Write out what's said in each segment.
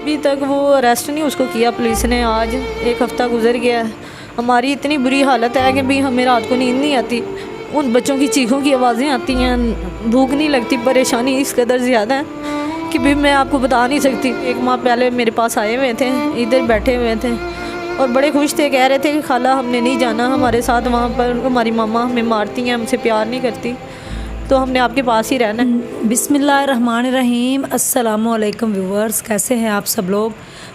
अभी तक वो अरेस्ट नहीं उसको किया पुलिस ने। आज एक हफ़्ता गुजर गया है। हमारी इतनी बुरी हालत है कि भी हमें रात को नींद नहीं आती। उन बच्चों की चीखों की आवाज़ें आती हैं, भूख नहीं लगती, परेशानी इस कदर ज़्यादा है कि भी मैं आपको बता नहीं सकती। एक माह पहले मेरे पास आए हुए थे, इधर बैठे हुए थे और बड़े खुश थे, कह रहे थे कि खाला हमने नहीं जाना हमारे साथ वहाँ पर, हमारी मामा हमें मारती हैं, हमसे प्यार नहीं करती, तो हमने आपके पास ही रहना है। बिस्मिल्लाहिर्रहमानिर्रहीम। अस्सलामु अलैकुम व्यूवर्स, कैसे हैं आप सब लोग?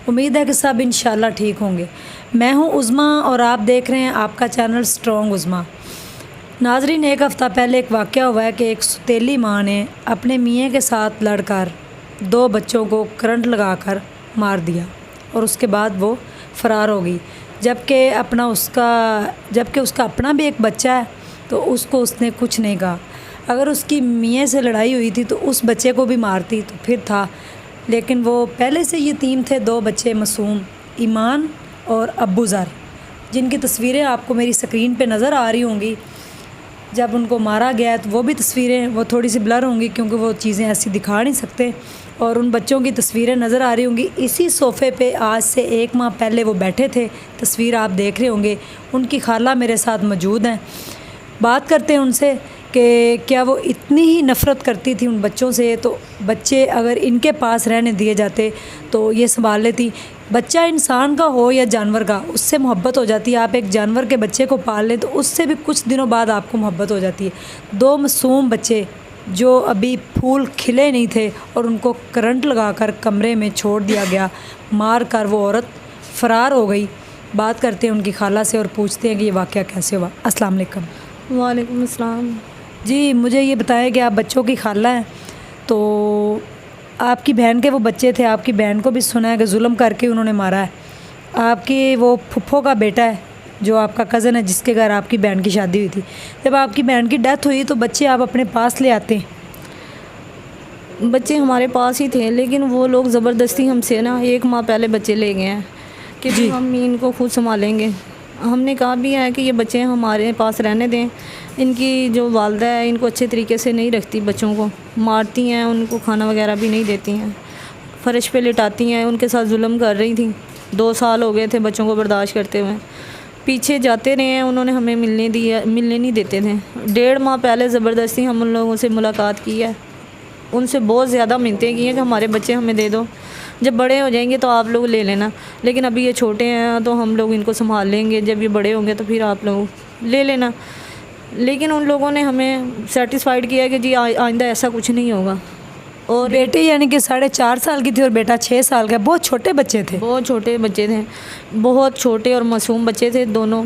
उम्मीद है कि सब इंशाल्लाह ठीक होंगे। मैं हूं उज़मा और आप देख रहे हैं आपका चैनल स्ट्रॉन्ग उज़मा। नाज़रीन, एक हफ़्ता पहले एक वाक़या हुआ है कि एक सौतेली माँ ने अपने मियाँ के साथ लड़कर 2 बच्चों को करंट लगाकर मार दिया और उसके बाद वो फ़रार हो गई। जबकि उसका अपना भी एक बच्चा है, तो उसको उसने कुछ नहीं कहा। अगर उसकी मियाँ से लड़ाई हुई थी तो उस बच्चे को भी मारती तो फिर था, लेकिन वो पहले से यतीम थे। 2 बच्चे मासूम, ईमान और अब्बू ज़र, जिनकी तस्वीरें आपको मेरी स्क्रीन पे नज़र आ रही होंगी। जब उनको मारा गया तो वो भी तस्वीरें वो थोड़ी सी ब्लर होंगी क्योंकि वो चीज़ें ऐसी दिखा नहीं सकते, और उन बच्चों की तस्वीरें नज़र आ रही होंगी। इसी सोफ़े पे आज से 1 माह पहले वो बैठे थे, तस्वीर आप देख रहे होंगे। उनकी खाला मेरे साथ मौजूद हैं, बात करते हैं उनसे कि क्या वो इतनी ही नफ़रत करती थी उन बच्चों से, तो बच्चे अगर इनके पास रहने दिए जाते तो ये संभाल लेती। बच्चा इंसान का हो या जानवर का, उससे मोहब्बत हो जाती है। आप एक जानवर के बच्चे को पाल लें तो उससे भी कुछ दिनों बाद आपको मोहब्बत हो जाती है। 2 मासूम बच्चे जो अभी फूल खिले नहीं थे और उनको करंट लगाकर कमरे में छोड़ दिया गया, मार कर वो औरत फ़रार हो गई। बात करते हैं उनकी खाला से और पूछते हैं कि ये वाक़या कैसे हुआ। अस्सलाम वालेकुम। वालेकुम अस्सलाम। जी, मुझे ये बताएं कि आप बच्चों की खाला हैं, तो आपकी बहन के वो बच्चे थे, आपकी बहन को भी सुना है कि जुल्म करके उन्होंने मारा है। आपकी वो फुफ्फो का बेटा है जो आपका कज़न है, जिसके घर आपकी बहन की शादी हुई थी। जब आपकी बहन की डेथ हुई तो बच्चे आप अपने पास ले आते हैं? बच्चे हमारे पास ही थे, लेकिन वो लोग ज़बरदस्ती हमसे ना 1 माह पहले बच्चे ले गए हैं कि जी हम इनको खुद संभालेंगे। हमने कहा भी है कि ये बच्चे हमारे पास रहने दें। इनकी जो वालदा है इनको अच्छे तरीके से नहीं रखती, बच्चों को मारती हैं, उनको खाना वगैरह भी नहीं देती हैं, फ़र्श पे लिटाती हैं, उनके साथ जुल्म कर रही थी। 2 साल हो गए थे बच्चों को बर्दाश्त करते हुए। पीछे जाते रहे हैं, उन्होंने हमें मिलने नहीं देते थे। 1.5 माह पहले ज़बरदस्ती हम उन लोगों से मुलाकात की है, उनसे बहुत ज़्यादा मिन्नतें की हैं कि हमारे बच्चे हमें दे दो, जब बड़े हो जाएंगे तो आप लोग ले लेना, लेकिन अभी ये छोटे हैं तो हम लोग इनको संभाल लेंगे, जब ये बड़े होंगे तो फिर आप लोग ले लेना। लेकिन उन लोगों ने हमें सेटिस्फाइड किया कि जी आइंदा ऐसा कुछ नहीं होगा। और बेटे यानी कि 4.5 साल की थी और बेटा 6 साल का। बहुत छोटे बच्चे थे। बहुत छोटे बच्चे थे, बहुत छोटे और मासूम बच्चे थे दोनों।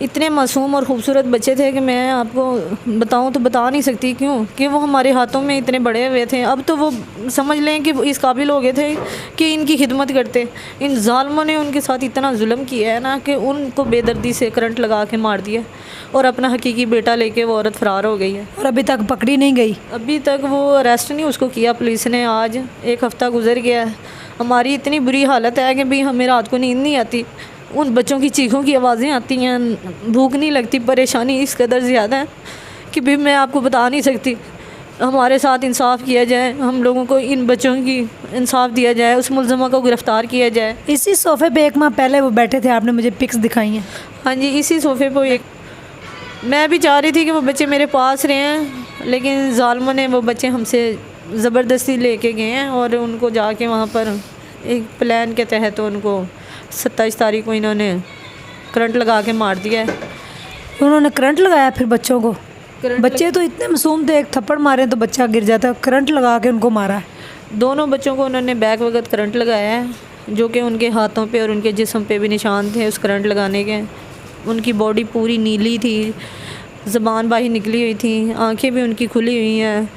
इतने मासूम और ख़ूबसूरत बच्चे थे कि मैं आपको बताऊं तो बता नहीं सकती, क्यों कि वो हमारे हाथों में इतने बड़े हुए थे। अब तो वो समझ लें कि इस काबिल हो गए थे कि इनकी खिदमत करते। इन ज़ालिमों ने उनके साथ इतना जुल्म किया है ना कि उनको बेदर्दी से करंट लगा के मार दिया और अपना हकीकी बेटा लेके वो औरत फ़रार हो गई है और अभी तक पकड़ी नहीं गई। अभी तक वो अरेस्ट नहीं उसको किया पुलिस ने। आज एक हफ़्ता गुजर गया है। हमारी इतनी बुरी हालत है कि भी हमें रात को नींद नहीं आती। उन बच्चों की चीखों की आवाज़ें आती हैं, भूख नहीं लगती, परेशानी इस कदर ज़्यादा है कि भी मैं आपको बता नहीं सकती। हमारे साथ इंसाफ़ किया जाए, हम लोगों को इन बच्चों की इंसाफ़ दिया जाए, उस मुलज़मा को गिरफ़्तार किया जाए। इसी सोफ़े पे 1 माह पहले वो बैठे थे, आपने मुझे पिक्स दिखाई हैं। हाँ जी, इसी सोफ़े पर मैं भी चाह रही थी कि वो बच्चे मेरे पास रहे हैं, लेकिन ज़ालिमों ने वो बच्चे हमसे ज़बरदस्ती लेके गए हैं और उनको जाके वहाँ पर एक प्लान के तहत उनको 27 तारीख को इन्होंने करंट लगा के मार दिया है। उन्होंने करंट लगाया फिर बच्चों को? बच्चे तो इतने मासूम थे, एक थप्पड़ मारे तो बच्चा गिर जाता, करंट लगा के उनको मारा है। दोनों बच्चों को उन्होंने बैक वक्त करंट लगाया है, जो कि उनके हाथों पे और उनके जिस्म पे भी निशान थे उस करंट लगाने के। उनकी बॉडी पूरी नीली थी, ज़बान बाहर निकली हुई थी, आंखें भी उनकी खुली हुई हैं।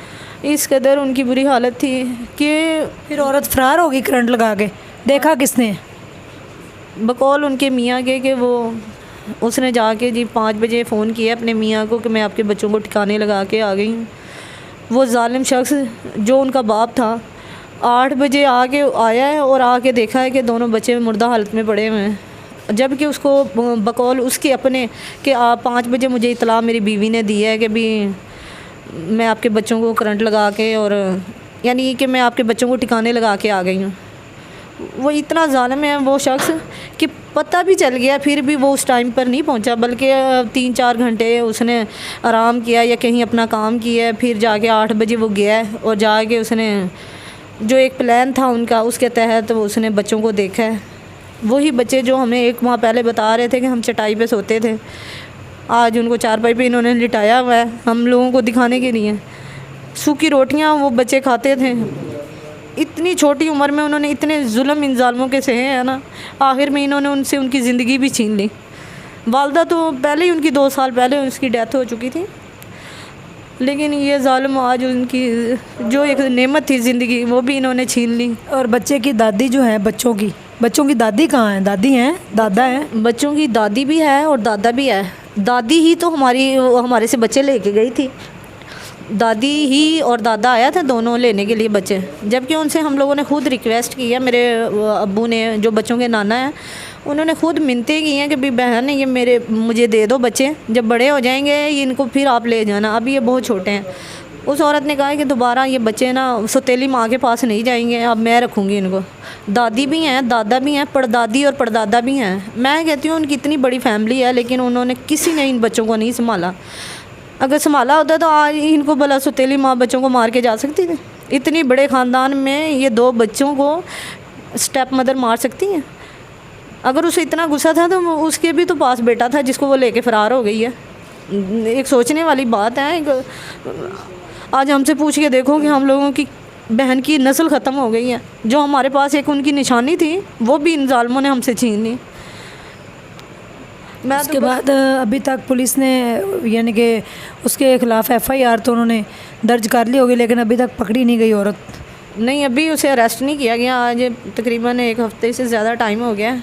इस कदर उनकी बुरी हालत थी कि फिर औरत फ़रार होगी करंट लगा के। देखा किसने? बकौल उनके मियाँ के कि वो उसने जाके जी 5 बजे फ़ोन किया अपने मियाँ को कि मैं आपके बच्चों को ठिकाने लगा के आ गई हूँ। वो जालिम शख्स जो उनका बाप था 8 बजे आके आया है और आके देखा है कि दोनों बच्चे मुर्दा हालत में पड़े हुए हैं, जबकि उसको बकौल उसके अपने कि आप 5 बजे मुझे इतला मेरी बीवी ने दी है कि भी मैं आपके बच्चों को करंट लगा के और यानी कि मैं आपके बच्चों को ठिकाने लगा के आ गई हूँ। وہ اتنا ظالم ہے وہ شخص کہ پتہ بھی چل گیا پھر بھی وہ اس ٹائم پر نہیں پہنچا، بلکہ 3-4 گھنٹے اس نے آرام کیا یا کہیں اپنا کام کیا، پھر جا کے 8 بجے وہ گیا اور جا کے اس نے جو ایک پلان تھا ان کا اس کے تحت اس نے بچوں کو دیکھا ہے۔ وہی بچے جو ہمیں 1 ماہ پہلے بتا رہے تھے کہ ہم چٹائی پہ سوتے تھے، آج ان کو چارپائی پہ انہوں نے لٹایا ہوا ہے ہم لوگوں کو دکھانے کے لیے۔ سوکھی روٹیاں وہ بچے کھاتے تھے، اتنی چھوٹی عمر میں انہوں نے اتنے ظلم ان ظالموں کے سہے ہیں نا، آخر میں انہوں نے ان سے ان کی زندگی بھی چھین لی۔ والدہ تو پہلے ہی ان کی 2 سال پہلے اس کی ڈیتھ ہو چکی تھی، لیکن یہ ظالم آج ان کی جو ایک نعمت تھی زندگی وہ بھی انہوں نے چھین لی۔ اور بچے کی دادی جو ہے، بچوں کی دادی کہاں ہیں؟ دادی ہیں، دادا ہیں؟ بچوں کی دادی بھی ہے اور دادا بھی ہے۔ دادی ہی تو ہمارے سے بچے لے کے گئی تھی، دادی ہی اور دادا آیا تھا دونوں لینے کے لیے بچے، جبکہ ان سے ہم لوگوں نے خود ریکویسٹ کی ہے، میرے ابو نے جو بچوں کے نانا ہیں انہوں نے خود منتیں کی ہیں کہ بھی بہن یہ مجھے دے دو بچے، جب بڑے ہو جائیں گے ان کو پھر آپ لے جانا، ابھی یہ بہت چھوٹے ہیں۔ اس عورت نے کہا کہ دوبارہ یہ بچے نا سوتیلی ماں کے پاس نہیں جائیں گے، اب میں رکھوں گی ان کو۔ دادی بھی ہیں، دادا بھی ہیں، پردادی اور پردادا بھی ہیں۔ میں کہتی ہوں ان کی اتنی بڑی فیملی ہے لیکن انہوں نے کسی نے ان بچوں کو نہیں سنبھالا۔ اگر سنبھالا ہوتا تو آج ان کو بلا سوتیلی ماں بچوں کو مار کے جا سکتی تھی؟ اتنی بڑے خاندان میں یہ 2 بچوں کو اسٹیپ مدر مار سکتی ہیں؟ اگر اسے اتنا غصہ تھا تو اس کے بھی تو پاس بیٹا تھا جس کو وہ لے کے فرار ہو گئی ہے۔ ایک سوچنے والی بات ہے۔ آج ہم سے پوچھ کے دیکھو کہ ہم لوگوں کی بہن کی نسل ختم ہو گئی ہے، جو ہمارے پاس ایک ان کی نشانی تھی وہ بھی ان ظالموں نے ہم سے چھین لی۔ اس کے بعد ابھی تک پولیس نے یعنی کہ اس کے خلاف FIR تو انہوں نے درج کر لی ہوگی، لیکن ابھی تک پکڑی نہیں گئی عورت؟ نہیں، ابھی اسے اریسٹ نہیں کیا گیا۔ آج تقریباً 1 ہفتے سے زیادہ ٹائم ہو گیا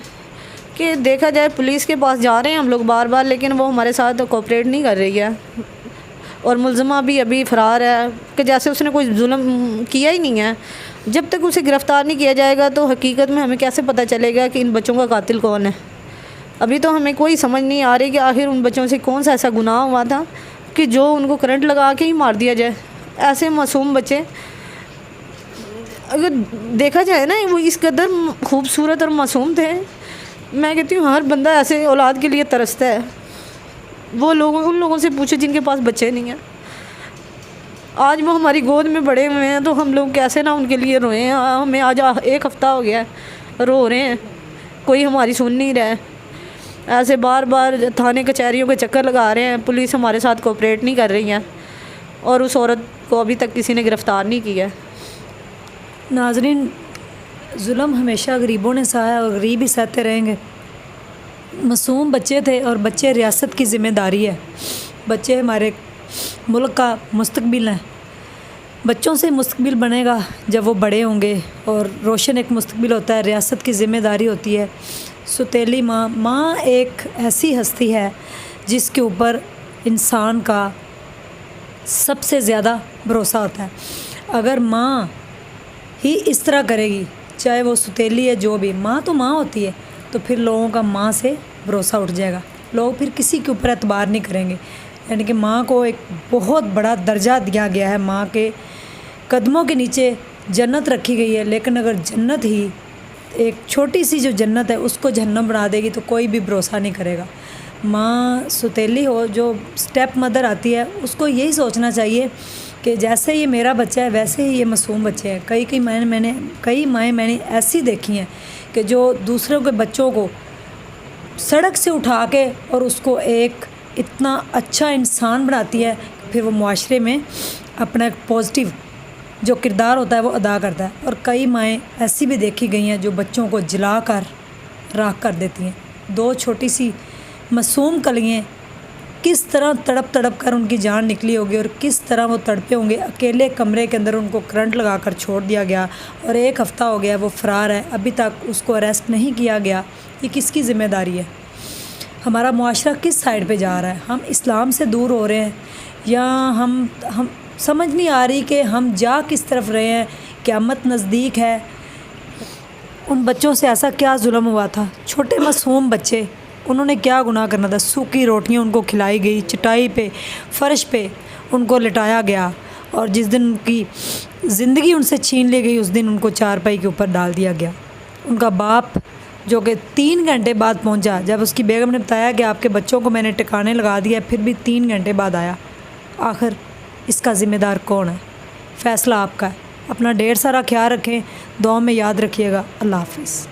کہ دیکھا جائے پولیس کے پاس جا رہے ہیں ہم لوگ بار بار، لیکن وہ ہمارے ساتھ کوآپریٹ نہیں کر رہی ہے، اور ملزمہ بھی ابھی فرار ہے کہ جیسے اس نے کوئی ظلم کیا ہی نہیں ہے۔ جب تک اسے گرفتار نہیں کیا جائے گا تو حقیقت میں ہمیں کیسے پتہ چلے گا کہ ان بچوں کا قاتل کون ہے؟ ابھی تو ہمیں کوئی سمجھ نہیں آ رہی کہ آخر ان بچوں سے کون سا ایسا گناہ ہوا تھا کہ جو ان کو کرنٹ لگا کے ہی مار دیا جائے۔ ایسے معصوم بچے اگر دیکھا جائے نا وہ اس قدر خوبصورت اور معصوم تھے، میں کہتی ہوں ہر بندہ ایسے اولاد کے لیے ترستا ہے۔ وہ ان لوگوں سے پوچھو جن کے پاس بچے نہیں ہیں، آج وہ ہماری گود میں بڑے ہوئے ہیں تو ہم لوگ کیسے نہ ان کے لیے روئیں ہیں۔ ہمیں آج 1 ہفتہ ہو گیا ہے رو رہے ہیں، کوئی ہماری سن نہیں رہا ہے۔ ایسے بار بار تھانے کچہریوں کے چکر لگا رہے ہیں، پولیس ہمارے ساتھ کوآپریٹ نہیں کر رہی ہے، اور اس عورت کو ابھی تک کسی نے گرفتار نہیں کیا۔ ناظرین، ظلم ہمیشہ غریبوں نے سہا اور غریب ہی سہتے رہیں گے۔ معصوم بچے تھے اور بچے ریاست کی ذمہ داری ہے، بچے ہمارے ملک کا مستقبل ہیں۔ بچوں سے مستقبل بنے گا جب وہ بڑے ہوں گے، اور روشن ایک مستقبل ہوتا ہے، ریاست کی ذمہ داری ہوتی ہے۔ سوتیلی ماں ایک ایسی ہستی ہے جس کے اوپر انسان کا سب سے زیادہ بھروسہ ہوتا ہے۔ اگر ماں ہی اس طرح کرے گی، چاہے وہ سوتیلی ہے جو بھی، ماں تو ماں ہوتی ہے، تو پھر لوگوں کا ماں سے بھروسہ اٹھ جائے گا، لوگ پھر کسی کے اوپر اعتبار نہیں کریں گے۔ یعنی کہ ماں کو ایک بہت بڑا درجہ دیا گیا ہے، ماں کے قدموں کے نیچے جنت رکھی گئی ہے، لیکن اگر جنت ہی ایک چھوٹی سی جو جنت ہے اس کو جہنم بنا دے گی تو کوئی بھی بھروسہ نہیں کرے گا۔ ماں سوتیلی ہو جو اسٹیپ مدر آتی ہے، اس کو یہی سوچنا چاہیے کہ جیسے یہ میرا بچہ ہے ویسے ہی یہ معصوم بچے ہیں۔ کئی مائیں میں نے ایسی دیکھی ہیں کہ جو دوسروں کے بچوں کو سڑک سے اٹھا کے اور اس کو ایک اتنا اچھا انسان بناتی ہے، پھر وہ معاشرے میں اپنا ایک پازیٹیو جو کردار ہوتا ہے وہ ادا کرتا ہے۔ اور کئی مائیں ایسی بھی دیکھی گئی ہیں جو بچوں کو جلا کر راکھ کر دیتی ہیں۔ 2 چھوٹی سی معصوم کلیاں کس طرح تڑپ کر ان کی جان نکلی ہوگی، اور کس طرح وہ تڑپے ہوں گے۔ اکیلے کمرے کے اندر ان کو کرنٹ لگا کر چھوڑ دیا گیا، اور 1 ہفتہ ہو گیا وہ فرار ہے، ابھی تک اس کو اریسٹ نہیں کیا گیا۔ یہ کس کی ذمہ داری ہے؟ ہمارا معاشرہ کس سائڈ پہ جا رہا ہے؟ ہم اسلام سے دور ہو رہے ہیں، یا ہم سمجھ نہیں آ رہی کہ ہم جا کس طرف رہے ہیں؟ قیامت نزدیک ہے۔ ان بچوں سے ایسا کیا ظلم ہوا تھا؟ چھوٹے معصوم بچے، انہوں نے کیا گناہ کرنا تھا؟ سوکھی روٹیاں ان کو کھلائی گئی، چٹائی پہ فرش پہ ان کو لٹایا گیا، اور جس دن ان کی زندگی ان سے چھین لی گئی اس دن ان کو چارپائی کے اوپر ڈال دیا گیا۔ ان کا باپ جو کہ 3 گھنٹے بعد پہنچا، جب اس کی بیگم نے بتایا کہ آپ کے بچوں کو میں نے ٹھکانے لگا دیا، پھر بھی 3 گھنٹے بعد آیا۔ آخر اس کا ذمہ دار کون ہے؟ فیصلہ آپ کا ہے۔ اپنا ڈھیر سارا خیال رکھیں، دعاؤں میں یاد رکھیے گا۔ اللہ حافظ۔